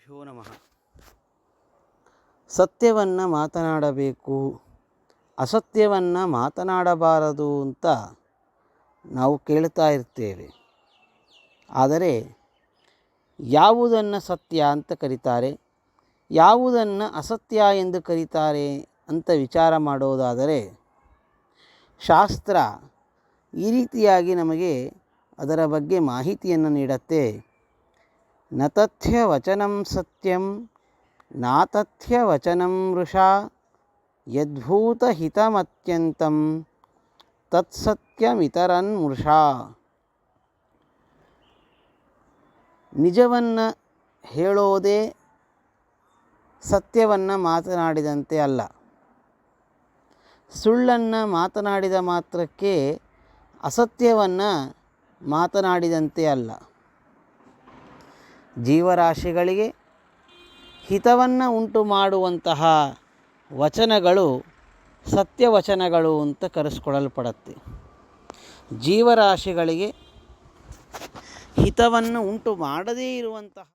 ಶ್ರೀಗುರುಭ್ಯೋ ನಮಃ. ಸತ್ಯವನ್ನು ಮಾತನಾಡಬೇಕು, ಅಸತ್ಯವನ್ನು ಮಾತನಾಡಬಾರದು ಅಂತ ನಾವು ಕೇಳ್ತಾ ಇರ್ತೇವೆ. ಆದರೆ ಯಾವುದನ್ನು ಸತ್ಯ ಅಂತ ಕರೀತಾರೆ, ಯಾವುದನ್ನು ಅಸತ್ಯ ಎಂದು ಕರೀತಾರೆ ಅಂತ ವಿಚಾರ ಮಾಡೋದಾದರೆ ಶಾಸ್ತ್ರ ಈ ರೀತಿಯಾಗಿ ನಮಗೆ ಅದರ ಬಗ್ಗೆ ಮಾಹಿತಿಯನ್ನು ನೀಡುತ್ತೆ. ನ ತಥ್ಯ ವಚನಂ ಸತ್ಯಂ ನಾತಥ್ಯ ವಚನಂ ವೃಷಾ ಯದ್ಭೂತ ಹಿತಮತ್ಯಂತಂ ತತ್ಸತ್ಯಮಿತರನ್ ಮೃಷಾ. ನಿಜವನ್ನು ಹೇಳೋದೇ ಸತ್ಯವನ್ನು ಮಾತನಾಡಿದಂತೆ ಅಲ್ಲ. ಸುಳ್ಳನ್ನು ಮಾತನಾಡಿದ ಮಾತ್ರಕ್ಕೆ ಅಸತ್ಯವನ್ನು ಮಾತನಾಡಿದಂತೆ ಅಲ್ಲ. ಜೀವರಾಶಿಗಳಿಗೆ ಹಿತವನ್ನು ಉಂಟು ಮಾಡುವಂತಹ ವಚನಗಳು ಸತ್ಯವಚನಗಳು ಅಂತ ಕರೆಸಿಕೊಳ್ಳಲ್ಪಡುತ್ತೆ. ಜೀವರಾಶಿಗಳಿಗೆ ಹಿತವನ್ನು ಉಂಟು ಮಾಡದೇ ಇರುವಂತಹ